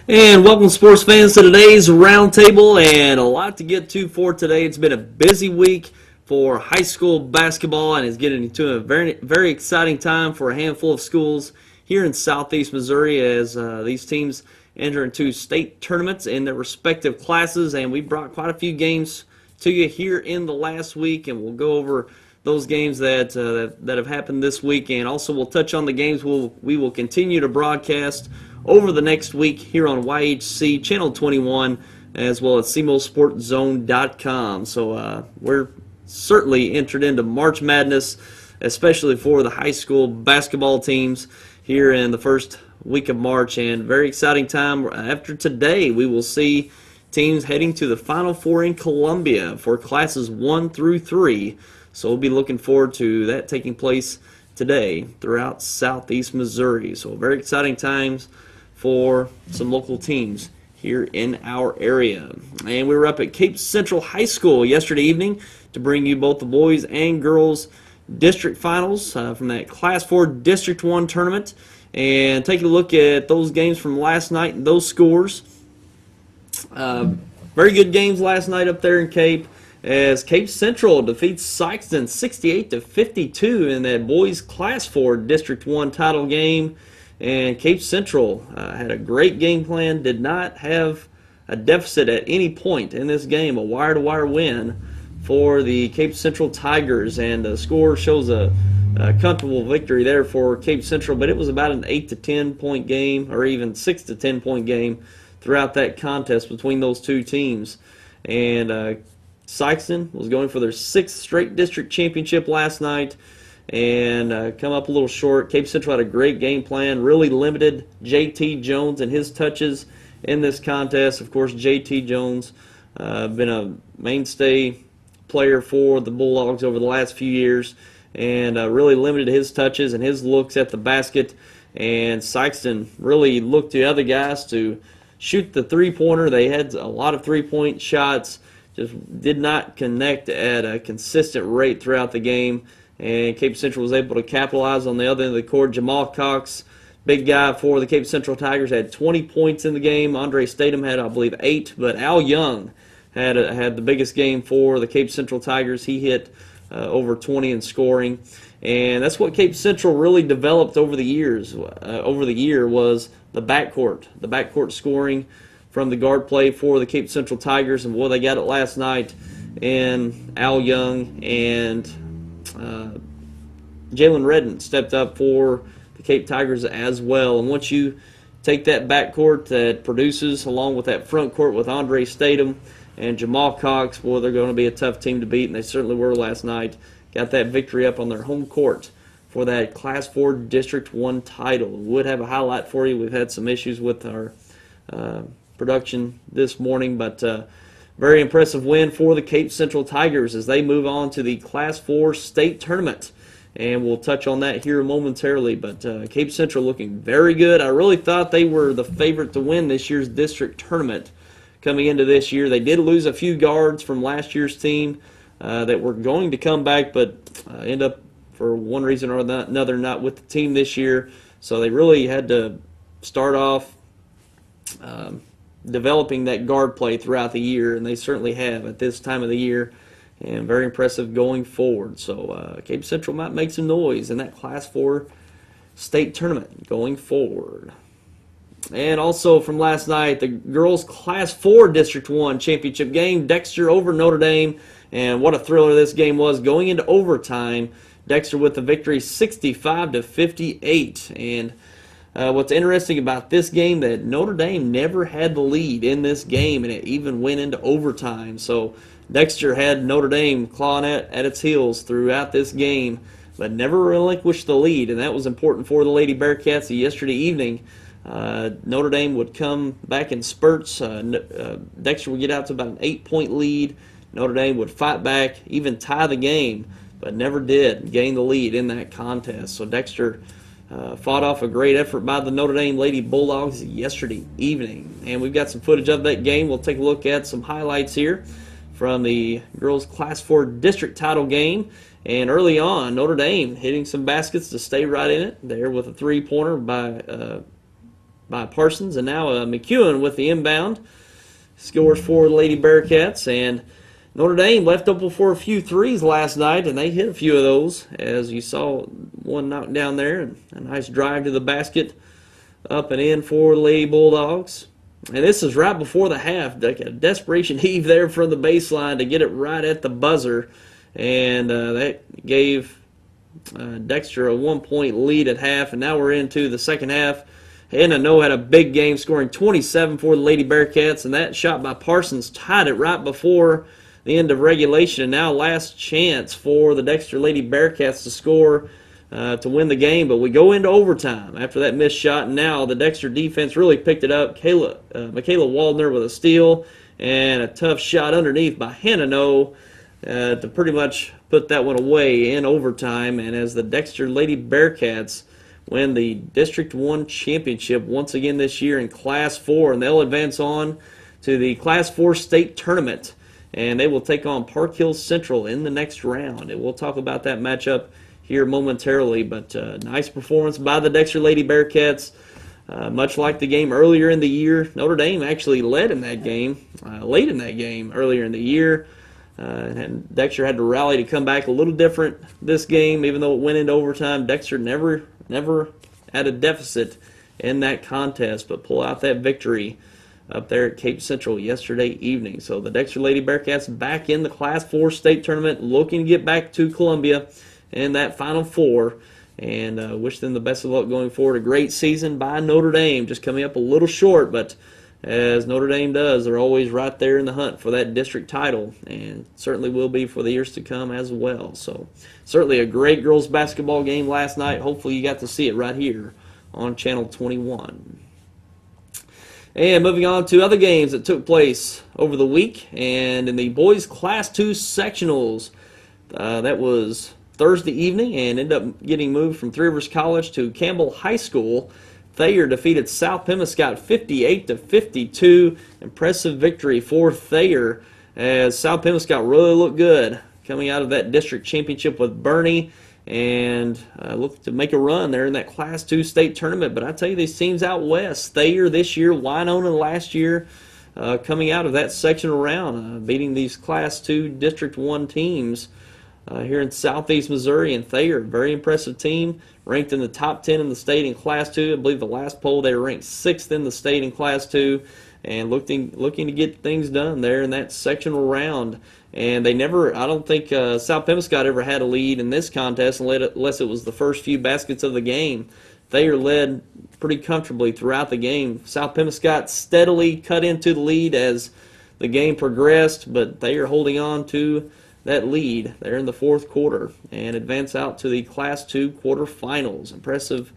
And welcome, sports fans, to today's roundtable, and a lot to get to for today. It's been a busy week for high school basketball, and it's getting into a very exciting time for a handful of schools here in southeast Missouri as these teams enter into state tournaments in their respective classes. And we brought quite a few games to you here in the last week, and we'll go over those games that have happened this week, and also we'll touch on the games we will continue to broadcast over the next week here on YHC Channel 21 as well as CMOSportZone.com. So we're certainly entered into March Madness, especially for the high school basketball teams here in the first week of March, and very exciting time. After today, we will see teams heading to the Final Four in Columbia for classes 1 through 3. So we'll be looking forward to that taking place today throughout southeast Missouri. So very exciting times for some local teams here in our area. And we were up at Cape Central High School yesterday evening to bring you both the boys and girls district finals from that Class 4 District 1 tournament, and taking a look at those games from last night and those scores. Very good games last night up there in Cape, as Cape Central defeats Sikeston 68-52 in that boys Class 4 District 1 title game. And Cape Central had a great game plan, did not have a deficit at any point in this game, a wire-to-wire win for the Cape Central Tigers, and the score shows a comfortable victory there for Cape Central, but it was about an 8 to 10 point game, or even 6 to 10 point game throughout that contest between those two teams. And Sikeston was going for their 6th straight district championship last night, and come up a little short. Cape Central had a great game plan, really limited J.T. Jones and his touches in this contest. Of course, J.T. Jones been a mainstay player for the Bulldogs over the last few years, and really limited his touches and his looks at the basket. And Sikeston really looked to other guys to shoot the three-pointer. They had a lot of three-point shots, just did not connect at a consistent rate throughout the game. And Cape Central was able to capitalize on the other end of the court. Jamal Cox, big guy for the Cape Central Tigers, had 20 points in the game. Andre Statham had, I believe, 8. But Al Young had the biggest game for the Cape Central Tigers. He hit over 20 in scoring. And that's what Cape Central really developed over the years. Over the year was the backcourt scoring from the guard play for the Cape Central Tigers. And, boy, they got it last night. And Al Young and Jalen Redden stepped up for the Cape Tigers as well. And once you take that backcourt that produces along with that front court with Andre Statham and Jamal Cox, boy, they're going to be a tough team to beat, and they certainly were last night. Got that victory up on their home court for that Class 4 District 1 title. We would have a highlight for you. We've had some issues with our production this morning, but very impressive win for the Cape Central Tigers as they move on to the Class 4 state tournament. And we'll touch on that here momentarily. But Cape Central looking very good. I really thought they were the favorite to win this year's district tournament coming into this year. They did lose a few guards from last year's team that were going to come back, but end up for one reason or another not with the team this year. So they really had to start off developing that guard play throughout the year, and they certainly have at this time of the year, and very impressive going forward. So Cape Central might make some noise in that Class 4 state tournament going forward. And also from last night, the girls Class 4 District 1 championship game, Dexter over Notre Dame, and what a thriller this game was going into overtime. Dexter with the victory 65-58, and what's interesting about this game, that Notre Dame never had the lead in this game, and it even went into overtime. So Dexter had Notre Dame clawing at its heels throughout this game, but never relinquished the lead, and that was important for the Lady Bearcats. Yesterday evening, Notre Dame would come back in spurts. Dexter would get out to about an 8-point lead. Notre Dame would fight back, even tie the game, but never did gain the lead in that contest. So Dexter fought off a great effort by the Notre Dame Lady Bulldogs yesterday evening. And we've got some footage of that game. We'll take a look at some highlights here from the girls' Class 4 district title game. And early on, Notre Dame hitting some baskets to stay right in it there with a three-pointer by by Parsons, and now McEwen with the inbound. Scores for the Lady Bearcats, and Notre Dame left open for a few threes last night, and they hit a few of those, as you saw one knocked down there, and a nice drive to the basket, up and in for the Lady Bulldogs. And this is right before the half, like a desperation heave there from the baseline to get it right at the buzzer, and that gave Dexter a 1-point lead at half, and now we're into the second half. Hannah No had a big game, scoring 27 for the Lady Bearcats, and that shot by Parsons tied it right before the end of regulation. And now last chance for the Dexter Lady Bearcats to score to win the game, but we go into overtime after that missed shot, and now the Dexter defense really picked it up. Michaela Waldner with a steal and a tough shot underneath by Hannah No to pretty much put that one away in overtime. And as the Dexter Lady Bearcats win the District 1 championship once again this year in Class 4, and they'll advance on to the Class 4 state tournament, and they will take on Park Hills Central in the next round. And we'll talk about that matchup here momentarily, but nice performance by the Dexter Lady Bearcats. Much like the game earlier in the year, Notre Dame actually led in that game, late in that game earlier in the year, and Dexter had to rally to come back a little different this game, even though it went into overtime. Dexter never had a deficit in that contest, but pull out that victory up there at Cape Central yesterday evening. So the Dexter Lady Bearcats back in the Class 4 state tournament, looking to get back to Columbia in that Final Four, and wish them the best of luck going forward. A great season by Notre Dame, just coming up a little short, but as Notre Dame does, they're always right there in the hunt for that district title, and certainly will be for the years to come as well. So certainly a great girls basketball game last night. Hopefully you got to see it right here on Channel 21. And moving on to other games that took place over the week, and in the boys Class 2 sectionals, that was Thursday evening and ended up getting moved from Three Rivers College to Campbell High School. Thayer defeated South Pemiscot 58-52. Impressive victory for Thayer, as South Pemiscot really looked good coming out of that district championship with Bernie, and looked to make a run there in that Class 2 state tournament. But I tell you, these teams out west, Thayer this year, Winona last year, coming out of that sectional round, beating these Class 2 District 1 teams here in southeast Missouri. And Thayer, very impressive team, ranked in the top 10 in the state in Class 2. I believe the last poll they were ranked 6th in the state in Class 2, and looking to get things done there in that sectional round. And they never, I don't think South Pemiscot ever had a lead in this contest unless it was the first few baskets of the game. Thayer led pretty comfortably throughout the game. South Pemiscot steadily cut into the lead as the game progressed, but Thayer holding on to that lead there in the fourth quarter and advance out to the Class 2 quarterfinals. Impressive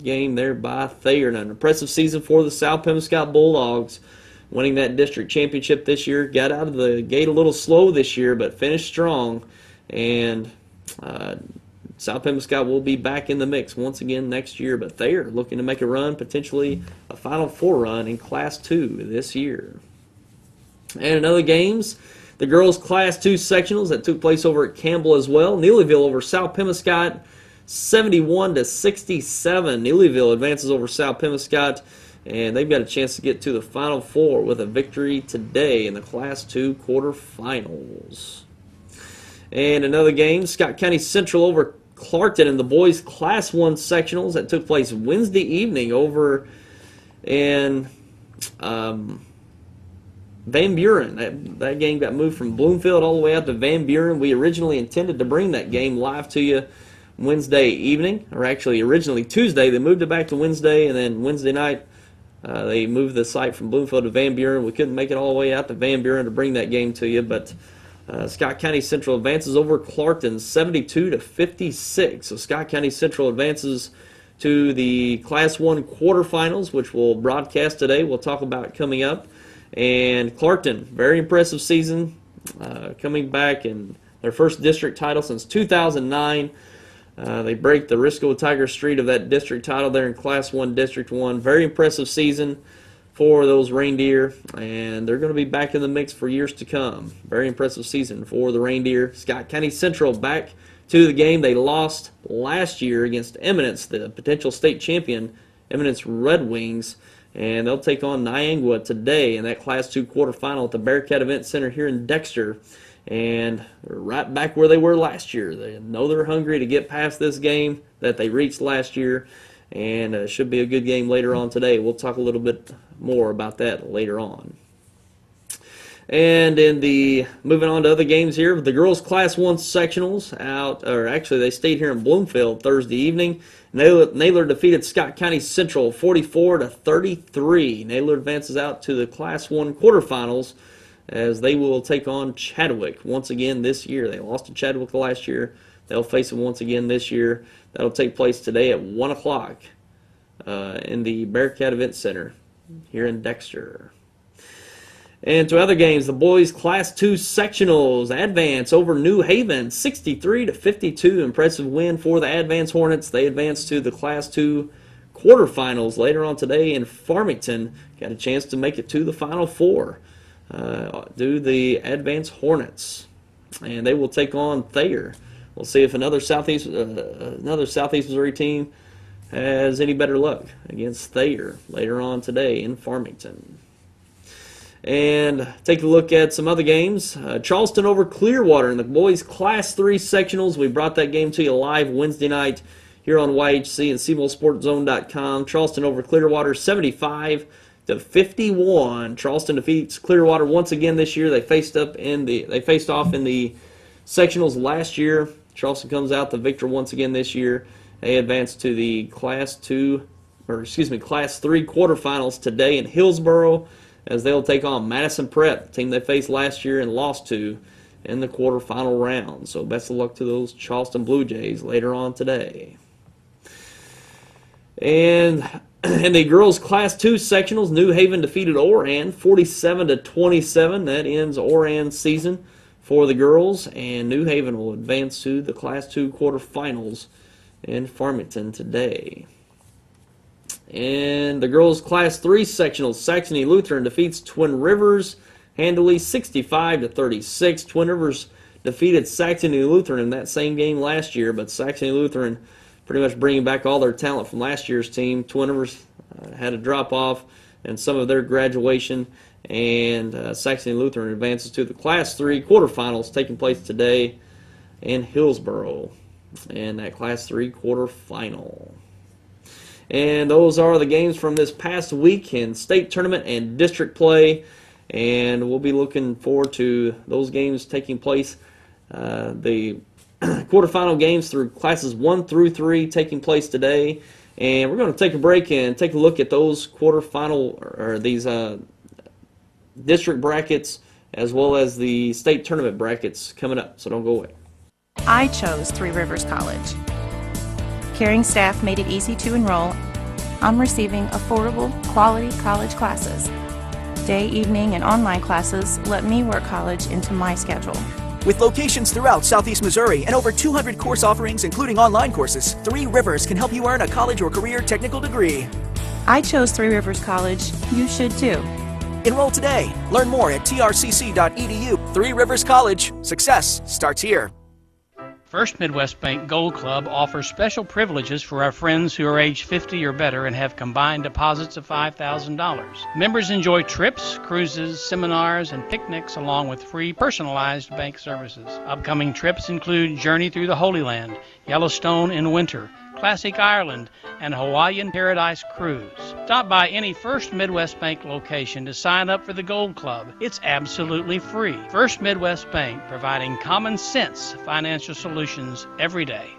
game there by Thayer, and an impressive season for the South Pemiscot Bulldogs, winning that district championship this year. Got out of the gate a little slow this year, but finished strong, and South Pemiscot will be back in the mix once again next year. But Thayer looking to make a run, potentially a Final Four run in Class 2 this year. And in other games, the girls' Class 2 sectionals that took place over at Campbell as well. Neelyville over South Pemiscot, 71-67. Neelyville advances over South Pemiscot, and they've got a chance to get to the Final Four with a victory today in the Class 2 quarterfinals. And another game, Scott County Central over Clarkton in the boys' Class 1 sectionals that took place Wednesday evening over in Van Buren. That game got moved from Bloomfield all the way out to Van Buren. We originally intended to bring that game live to you Wednesday evening, or actually originally Tuesday. They moved it back to Wednesday, and then Wednesday night they moved the site from Bloomfield to Van Buren. We couldn't make it all the way out to Van Buren to bring that game to you, but Scott County Central advances over Clarkton 72-56. So Scott County Central advances to the Class 1 quarterfinals, which we'll broadcast today. We'll talk about it coming up. And Clarkton, very impressive season, coming back in their first district title since 2009. They break the Risco Tiger Street of that district title there in Class 1, District 1. Very impressive season for those Reindeer, and they're going to be back in the mix for years to come. Very impressive season for the Reindeer. Scott County Central back to the game they lost last year against Eminence, the potential state champion Eminence Red Wings, and they'll take on Niangua today in that Class 2 quarterfinal at the Bearcat Event Center here in Dexter. And they're right back where they were last year. They know they're hungry to get past this game that they reached last year, and it should be a good game later on today. We'll talk a little bit more about that later on. And moving on to other games here, the girls Class 1 sectionals they stayed here in Bloomfield Thursday evening. Naylor defeated Scott County Central 44-33. Naylor advances out to the Class 1 quarterfinals as they will take on Chadwick once again this year. They lost to Chadwick last year. They'll face them once again this year. That'll take place today at 1 o'clock in the Bearcat Event Center here in Dexter. And to other games, the boys Class 2 sectionals advance over New Haven 63-52. Impressive win for the Advance Hornets. They advance to the Class 2 quarterfinals later on today in Farmington. Got a chance to make it to the Final Four. Do the Advance Hornets, and they will take on Thayer. We'll see if another Southeast Missouri team has any better luck against Thayer later on today in Farmington. And take a look at some other games. Charleston over Clearwater in the boys Class 3 sectionals. We brought that game to you live Wednesday night here on YHC and SeamoreSportsZone.com. Charleston over Clearwater 75-51. Charleston defeats Clearwater once again this year. They faced off in the sectionals last year. Charleston comes out the victor once again this year. They advance to the Class 3 quarterfinals today in Hillsboro, as they'll take on Madison Prep, the team they faced last year and lost to in the quarterfinal round. So best of luck to those Charleston Blue Jays later on today. And in the girls Class 2 sectionals, New Haven defeated Oran 47-27. That ends Oran's season for the girls, and New Haven will advance to the Class 2 quarterfinals in Farmington today. In the girls' Class 3 sectionals, Saxony Lutheran defeats Twin Rivers handily 65-36. Twin Rivers defeated Saxony Lutheran in that same game last year, but Saxony Lutheran pretty much bringing back all their talent from last year's team. Twin Rivers had a drop-off in some of their graduation, and Saxony Lutheran advances to the Class 3 quarterfinals taking place today in Hillsboro in that Class 3 quarterfinal. And those are the games from this past week in state tournament and district play. And we'll be looking forward to those games taking place. The quarterfinal games through classes 1 through 3 taking place today. And we're going to take a break and take a look at those these district brackets as well as the state tournament brackets coming up. So don't go away. I chose Three Rivers College. Caring staff made it easy to enroll. I'm receiving affordable, quality college classes. Day, evening, and online classes let me work college into my schedule. With locations throughout Southeast Missouri and over 200 course offerings, including online courses, Three Rivers can help you earn a college or career technical degree. I chose Three Rivers College. You should too. Enroll today. Learn more at trcc.edu. Three Rivers College. Success starts here. First Midwest Bank Gold Club offers special privileges for our friends who are age 50 or better and have combined deposits of $5,000. Members enjoy trips, cruises, seminars, and picnics along with free personalized bank services. Upcoming trips include Journey Through the Holy Land, Yellowstone in winter, Classic Ireland, and Hawaiian Paradise Cruise. Stop by any First Midwest Bank location to sign up for the Gold Club. It's absolutely free. First Midwest Bank, providing common sense financial solutions every day.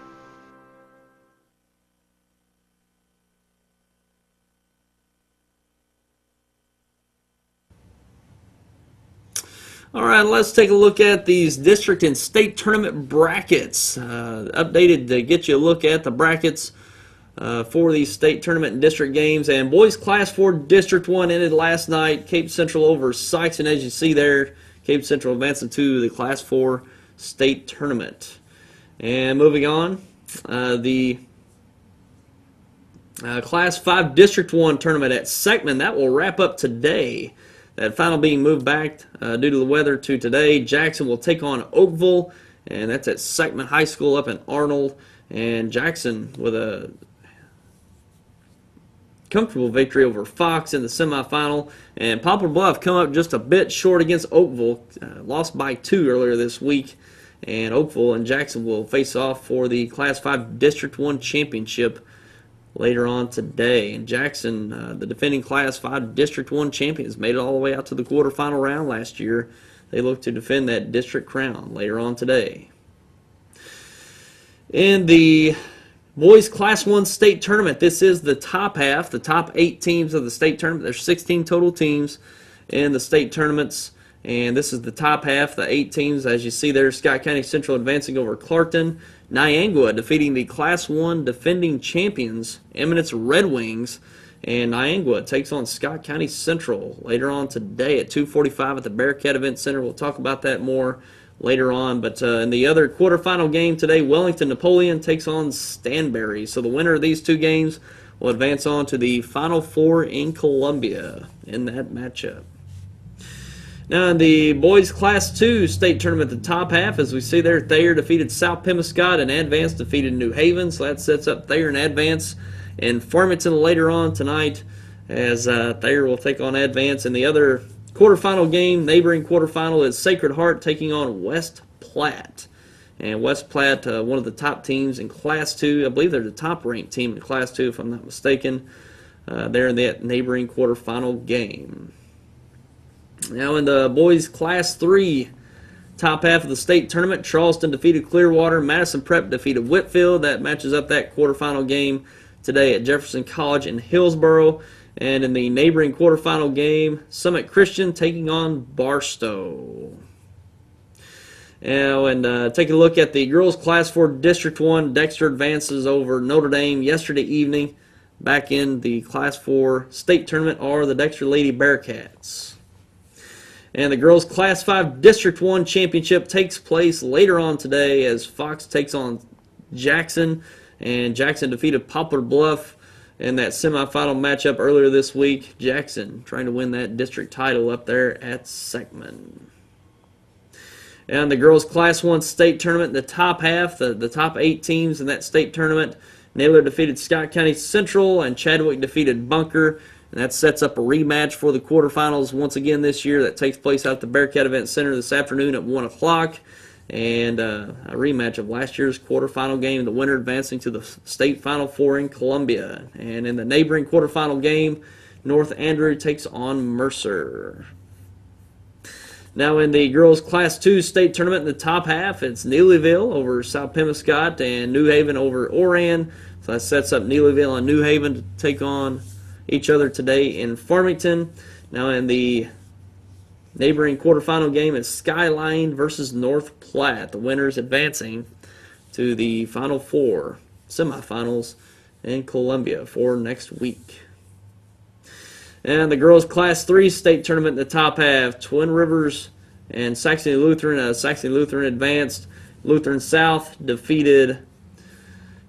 All right, let's take a look at these district and state tournament brackets. Updated to get you a look at the brackets for these state tournament and district games. And boys Class 4 District 1 ended last night. Cape Central over Sykes, and as you see there, Cape Central advancing to the Class 4 state tournament. And moving on, the Class 5 District 1 tournament at Seckman, that will wrap up today. That final being moved back due to the weather to today. Jackson will take on Oakville, and that's at Seckman High School up in Arnold. And Jackson with a comfortable victory over Fox in the semifinal. And Poplar Bluff come up just a bit short against Oakville, lost by 2 earlier this week. And Oakville and Jackson will face off for the Class 5 District 1 championship later on today. And Jackson, the defending Class 5 District 1 champions, made it all the way out to the quarterfinal round last year. They look to defend that district crown later on today. In the boys Class 1 state tournament, this is the top half, the top 8 teams of the state tournament. There's 16 total teams in the state tournaments. And this is the top half, the 8 teams. As you see there, Scott County Central advancing over Clarkton. Niangua defeating the Class 1 defending champions, Eminence Red Wings. And Niangua takes on Scott County Central later on today at 2:45 at the Bearcat Event Center. We'll talk about that more later on. But in the other quarterfinal game today, Wellington Napoleon takes on Stanberry. So the winner of these 2 games will advance on to the Final Four in Columbia in that matchup. Now in the boys Class 2 state tournament, the top half, as we see there, Thayer defeated South Pemiscot and Advance defeated New Haven. So that sets up Thayer and Advance in Farmington later on tonight, as Thayer will take on Advance. In the other quarterfinal game, neighboring quarterfinal, is Sacred Heart taking on West Platte. And West Platte, one of the top teams in Class 2. I believe they're the top-ranked team in Class 2, if I'm not mistaken. They're in that neighboring quarterfinal game. Now in the boys Class 3 top half of the state tournament, Charleston defeated Clearwater. Madison Prep defeated Whitfield. That matches up that quarterfinal game today at Jefferson College in Hillsboro. And in the neighboring quarterfinal game, Summit Christian taking on Barstow. Now, and taking a look at the girls Class 4 District 1, Dexter advances over Notre Dame yesterday evening. Back in the Class 4 state tournament are the Dexter Lady Bearcats. And the girls Class 5 District 1 championship takes place later on today as Fox takes on Jackson. And Jackson defeated Poplar Bluff in that semifinal matchup earlier this week. Jackson trying to win that district title up there at Seckman. And the girls Class 1 state tournament, the top half, the top 8 teams in that state tournament. Naylor defeated Scott County Central and Chadwick defeated Bunker. And that sets up a rematch for the quarterfinals once again this year. That takes place out at the Bearcat Event Center this afternoon at 1 o'clock. And a rematch of last year's quarterfinal game, the winner advancing to the state Final Four in Columbia. And in the neighboring quarterfinal game, North Andrew takes on Mercer. Now in the girls Class 2 state tournament in the top half, it's Neelyville over South Pemiscot and New Haven over Oran. So that sets up Neelyville and New Haven to take on each other today in Farmington. Now in the neighboring quarterfinal game, it's Skyline versus North Platte. The winners advancing to the Final Four semifinals in Columbia for next week. And the girls Class 3 state tournament in the top half, Twin Rivers and Saxony Lutheran. Saxony Lutheran advanced. Lutheran South defeated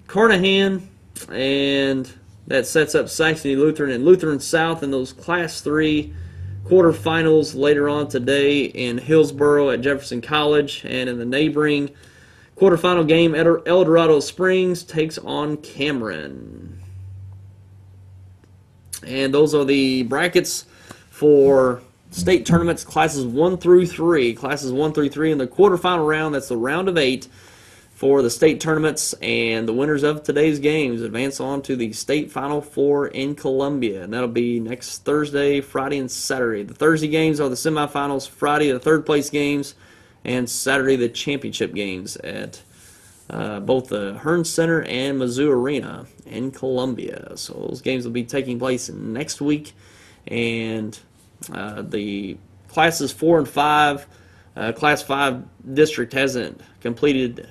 Carnahan, and that sets up Saxony Lutheran and Lutheran South in those Class 3 quarterfinals later on today in Hillsboro at Jefferson College. And in the neighboring quarterfinal game, El Dorado Springs takes on Cameron. And those are the brackets for state tournaments, classes 1 through 3. Classes 1 through 3 in the quarterfinal round. That's the round of 8 for the state tournaments. And the winners of today's games advance on to the state Final Four in Columbia. And that'll be next Thursday, Friday, and Saturday. The Thursday games are the semifinals. Friday, the third place games. And Saturday, the championship games at both the Hearn Center and Mizzou Arena in Columbia. So those games will be taking place next week. And the classes 4 and 5, Class 5 district hasn't completed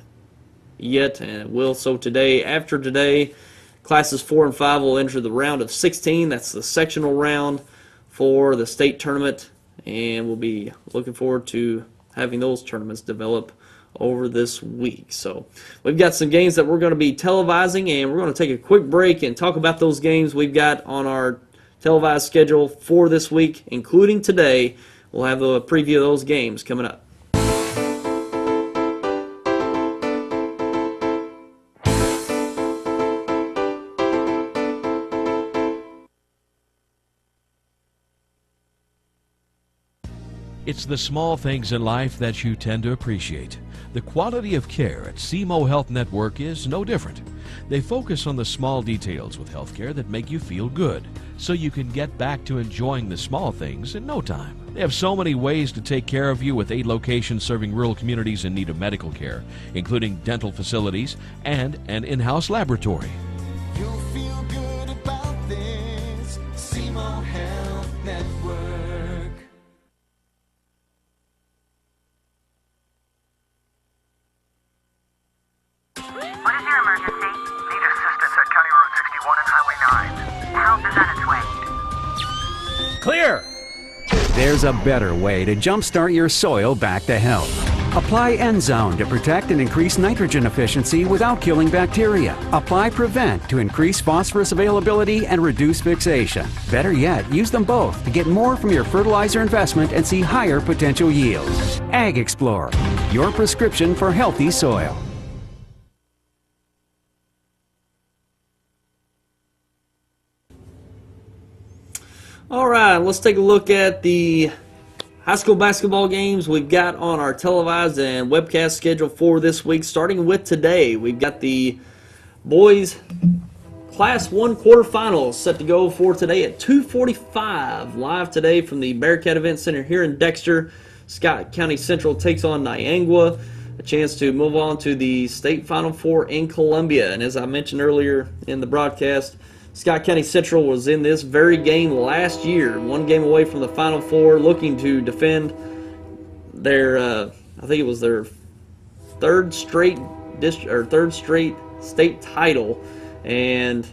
yet, and it will so today. After today, classes 4 and 5 will enter the round of 16. That's the sectional round for the state tournament, and we'll be looking forward to having those tournaments develop over this week. So we've got some games that we're going to be televising, and we're going to take a quick break and talk about those games we've got on our televised schedule for this week, including today. We'll have a preview of those games coming up. It's the small things in life that you tend to appreciate. The quality of care at SEMO Health Network is no different. They focus on the small details with healthcare that make you feel good, so you can get back to enjoying the small things in no time. They have so many ways to take care of you with 8 locations serving rural communities in need of medical care, including dental facilities and an in-house laboratory. You'll feel good about this. SEMO Health Network. What is your emergency? Need assistance at County Road 61 and Highway 9. Help is on its way. Clear! There's a better way to jumpstart your soil back to health. Apply Endzone to protect and increase nitrogen efficiency without killing bacteria. Apply Prevent to increase phosphorus availability and reduce fixation. Better yet, use them both to get more from your fertilizer investment and see higher potential yields. Ag Explorer, your prescription for healthy soil. All right, let's take a look at the high school basketball games we've got on our televised and webcast schedule for this week. Starting with today, we've got the boys Class 1 quarterfinals set to go for today at 2:45. Live today from the Bearcat Event Center here in Dexter. Scott County Central takes on Niangua. A chance to move on to the state Final Four in Columbia. And as I mentioned earlier in the broadcast, Scott County Central was in this very game last year, one game away from the Final Four, looking to defend their, I think it was their third straight state title, and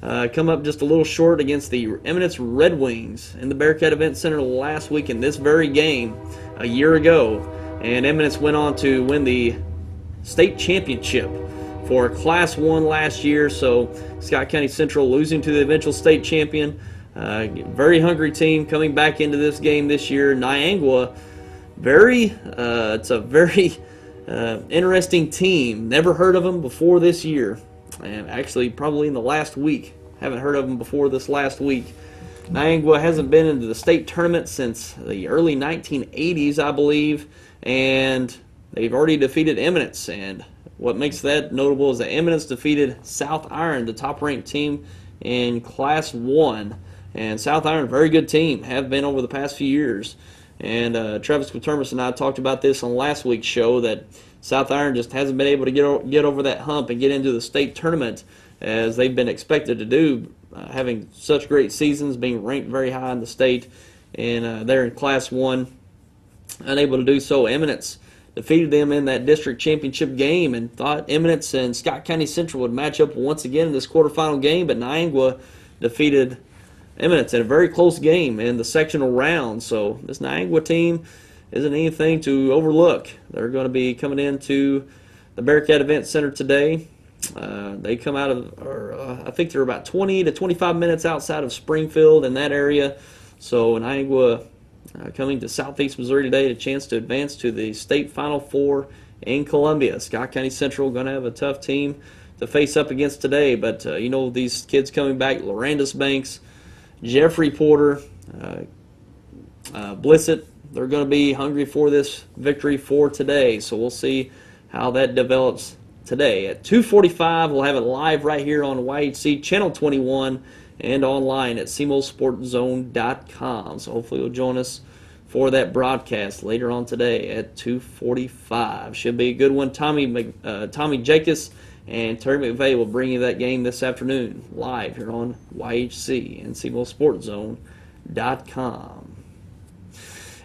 come up just a little short against the Eminence Red Wings in the Bearcat Event Center last week in this very game a year ago. And Eminence went on to win the state championship for Class 1 last year, so Scott County Central losing to the eventual state champion. Very hungry team coming back into this game this year. Niangua, it's a very interesting team. Never heard of them before this year, and actually probably in the last week. Haven't heard of them before this last week. Niangua hasn't been into the state tournament since the early 1980s, I believe, and they've already defeated Eminence. And what makes that notable is that Eminence defeated South Iron, the top-ranked team in Class 1. And South Iron, a very good team, have been over the past few years. And Travis Quatermas and I talked about this on last week's show, that South Iron just hasn't been able to get over that hump and get into the state tournament as they've been expected to do, having such great seasons, being ranked very high in the state. And they're in Class 1, unable to do so. Eminence defeated them in that district championship game and thought Eminence and Scott County Central would match up once again in this quarterfinal game, but Niangua defeated Eminence in a very close game in the sectional round. So this Niangua team isn't anything to overlook. They're going to be coming into the Bearcat Event Center today. They come out of, I think they're about 20 to 25 minutes outside of Springfield in that area. So Niangua coming to Southeast Missouri today, a chance to advance to the state Final Four in Columbia. Scott County Central going to have a tough team to face up against today, but these kids coming back, Lorandus Banks, Jeffrey Porter, Blissett, they're going to be hungry for this victory for today, so we'll see how that develops today. At 2:45, we'll have it live right here on YHC Channel 21 and online at semosportzone.com. So hopefully you'll join us for that broadcast later on today at 2:45. Should be a good one. Tommy Jacobs and Terry McVeigh will bring you that game this afternoon live here on YHC and semosportzone.com.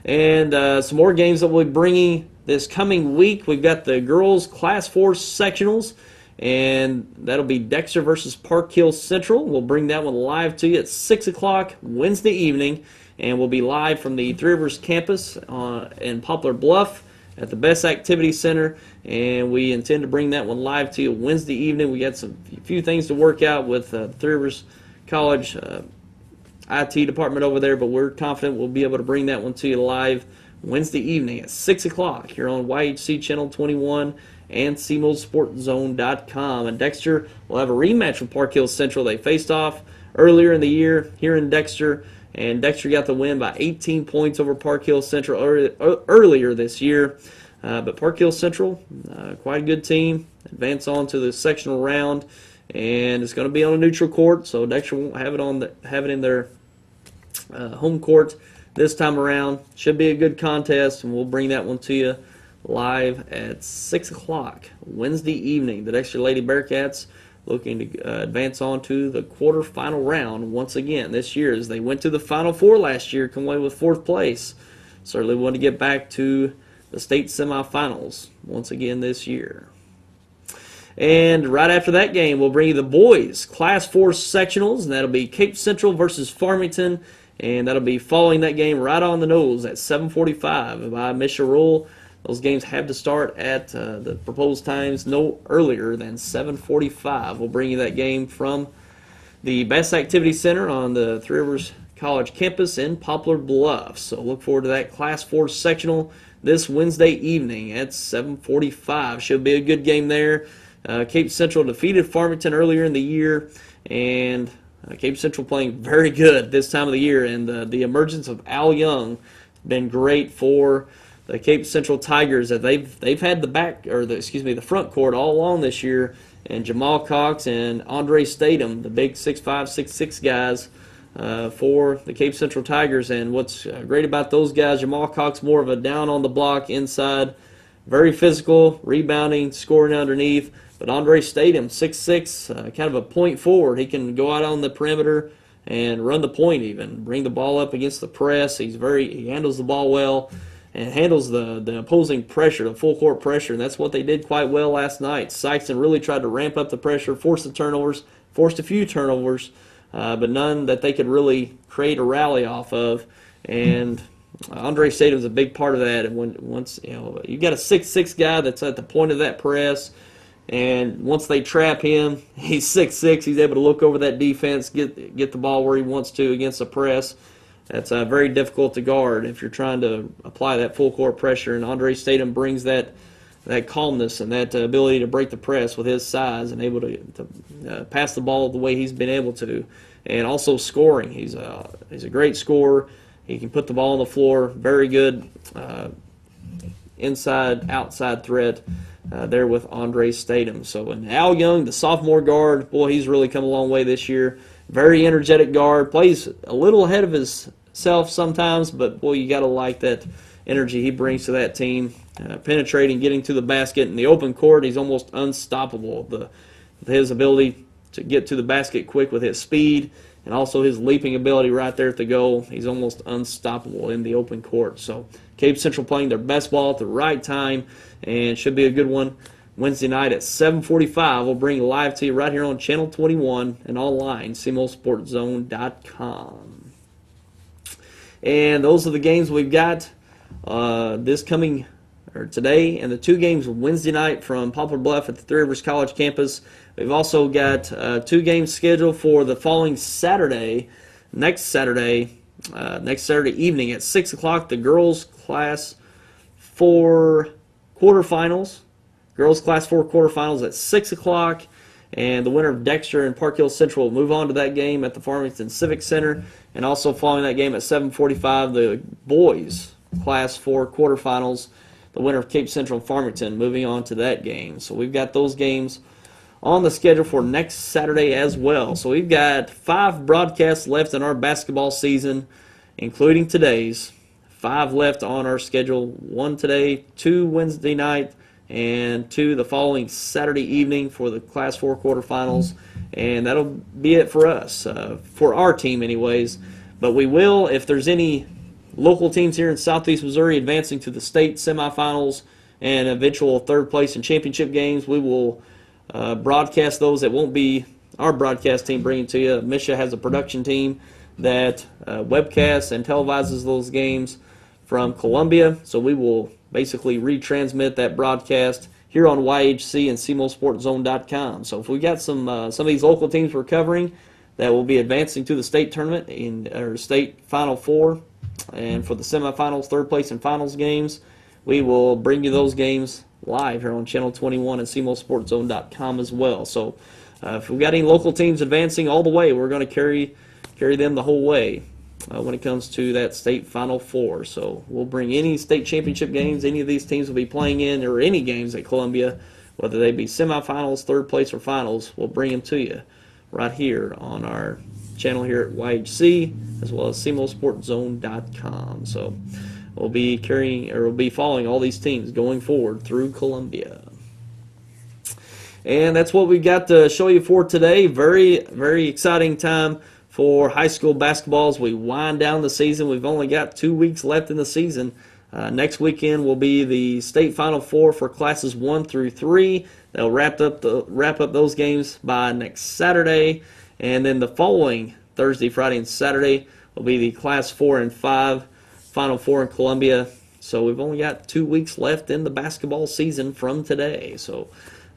And some more games that we'll be bringing this coming week. We've got the girls Class 4 sectionals, and that'll be Dexter versus Park Hill Central. We'll bring that one live to you at 6 o'clock Wednesday evening, and we'll be live from the Three Rivers campus in Poplar Bluff at the Best Activity Center, and we intend to bring that one live to you Wednesday evening. We got a few things to work out with Three Rivers College IT department over there, but we're confident we'll be able to bring that one to you live Wednesday evening at 6 o'clock here on YHC Channel 21 and semosportzone.com. And Dexter will have a rematch with Park Hill Central. They faced off earlier in the year here in Dexter, and Dexter got the win by 18 points over Park Hill Central earlier this year. But Park Hill Central, quite a good team, advance on to the sectional round, and it's going to be on a neutral court, so Dexter won't have it in their home court this time around. Should be a good contest, and we'll bring that one to you live at 6 o'clock Wednesday evening. The Dexter Lady Bearcats looking to advance on to the quarterfinal round once again this year, as they went to the Final Four last year, come away with 4th place. Certainly want to get back to the state semifinals once again this year. And right after that game, we'll bring you the boys Class 4 sectionals, and that'll be Cape Central versus Farmington, and that'll be following that game right on the nose at 7:45 by Misha Rule. Those games have to start at the proposed times no earlier than 7:45. We'll bring you that game from the Bass Activity Center on the Three Rivers College campus in Poplar Bluff. So look forward to that Class 4 sectional this Wednesday evening at 7:45. Should be a good game there. Cape Central defeated Farmington earlier in the year, and Cape Central playing very good this time of the year, and the emergence of Al Young has been great for the Cape Central Tigers. That they've had the front court all along this year, and Jamal Cox and Andre Statham, the big 6'5", 6'6" guys for the Cape Central Tigers. And what's great about those guys, Jamal Cox more of a down on the block inside, very physical, rebounding, scoring underneath. But Andre Statham, 6'6", kind of a point forward. He can go out on the perimeter and run the point even, bring the ball up against the press. He handles the ball well and handles the opposing pressure, the full court pressure, and that's what they did quite well last night. Sykeston really tried to ramp up the pressure, forced a few turnovers, but none that they could really create a rally off of. And Andre Statham a big part of that. And once you got a 6'6" guy that's at the point of that press, and once they trap him, he's 6'6". He's able to look over that defense, get the ball where he wants to against the press. That's very difficult to guard if you're trying to apply that full court pressure. And Andre Statham brings that calmness and that ability to break the press with his size and able to pass the ball the way he's been able to, and also scoring. He's a great scorer. He can put the ball on the floor. Very good inside outside threat there with Andre Statham. So, and Al Young, the sophomore guard, boy, he's really come a long way this year. Very energetic guard, plays a little ahead of himself sometimes, but boy, you got to like that energy he brings to that team. Penetrating, getting to the basket in the open court, he's almost unstoppable. His ability to get to the basket quick with his speed and also his leaping ability right there at the goal, he's almost unstoppable in the open court. So Cape Central playing their best ball at the right time, and should be a good one Wednesday night at 7:45. We'll bring it live to you right here on Channel 21 and online, CMOSportZone.com. And those are the games we've got today, and the 2 games Wednesday night from Poplar Bluff at the Three Rivers College campus. We've also got 2 games scheduled for the following Saturday, next Saturday evening at 6 o'clock. The girls Class 4 quarterfinals. Girls Class 4 quarterfinals at 6 o'clock, and the winner of Dexter and Park Hill Central will move on to that game at the Farmington Civic Center. And also following that game at 7:45, the boys Class 4 quarterfinals, the winner of Cape Central and Farmington moving on to that game. So we've got those games on the schedule for next Saturday as well. So we've got 5 broadcasts left in our basketball season, including today's. 5 left on our schedule, 1 today, 2 Wednesday night, and 2 the following Saturday evening for the Class 4 quarterfinals. And that'll be it for us, for our team anyways. But we will, if there's any local teams here in Southeast Missouri advancing to the state semifinals and eventual 3rd place in championship games, we will broadcast those. It won't be our broadcast team bringing it to you. Misha has a production team that webcasts and televises those games from Columbia, so we will basically retransmit that broadcast here on YHC and CMOSportZone.com. So if we got some of these local teams we're covering that will be advancing to the state tournament or state Final Four, and for the semifinals, 3rd place, and finals games, we will bring you those games live here on Channel 21 and CMOSportZone.com as well. So if we've got any local teams advancing all the way, we're going to carry them the whole way. when it comes to that state Final Four. So we'll bring any state championship games any of these teams will be playing in, or any games at Columbia, whether they be semifinals, third place, or finals. We'll bring them to you right here on our channel here at YHC, as well as CMOSportZone.com. So we'll be following all these teams going forward through Columbia. And that's what we got to show you for today. Very, very exciting time for high school basketball as we wind down the season. We've only got 2 weeks left in the season. Next weekend will be the state Final Four for classes 1 through 3. They'll wrap up those games by next Saturday, and then the following Thursday, Friday, and Saturday will be the class 4 and 5 Final Four in Columbia. So we've only got 2 weeks left in the basketball season from today. So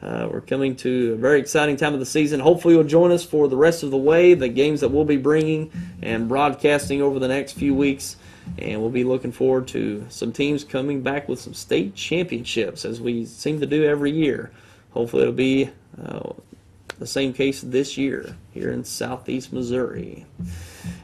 we're coming to a very exciting time of the season. Hopefully you'll join us for the rest of the way, the games that we'll be bringing and broadcasting over the next few weeks. And we'll be looking forward to some teams coming back with some state championships, as we seem to do every year. Hopefully it'll be the same case this year here in Southeast Missouri.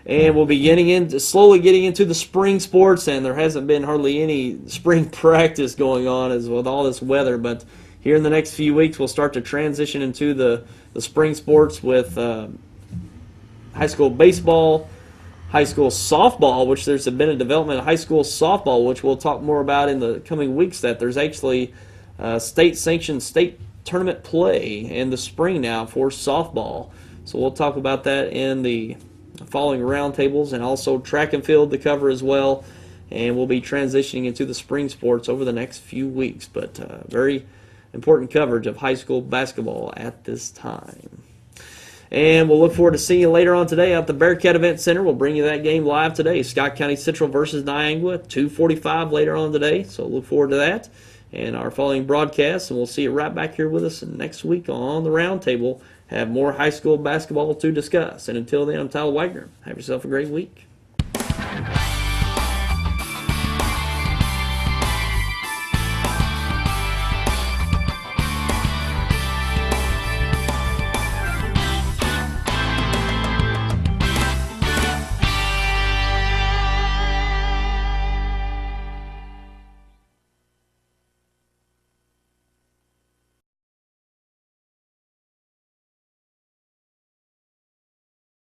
And we'll be slowly getting into the spring sports, and there hasn't been hardly any spring practice going on as with all this weather, but here in the next few weeks we'll start to transition into the spring sports with high school baseball, high school softball, which there's been a development of high school softball, which we'll talk more about in the coming weeks, that there's actually state-sanctioned state tournament play in the spring now for softball. So we'll talk about that in the following roundtables, and also track and field to cover as well. And we'll be transitioning into the spring sports over the next few weeks. But very important coverage of high school basketball at this time. And we'll look forward to seeing you later on today at the Bearcat Event Center. We'll bring you that game live today. Scott County Central versus Niagara, 2:45 later on today. So look forward to that and our following broadcasts. And we'll see you right back here with us next week on the Roundtable. Have more high school basketball to discuss. And until then, I'm Tyler Wagner. Have yourself a great week.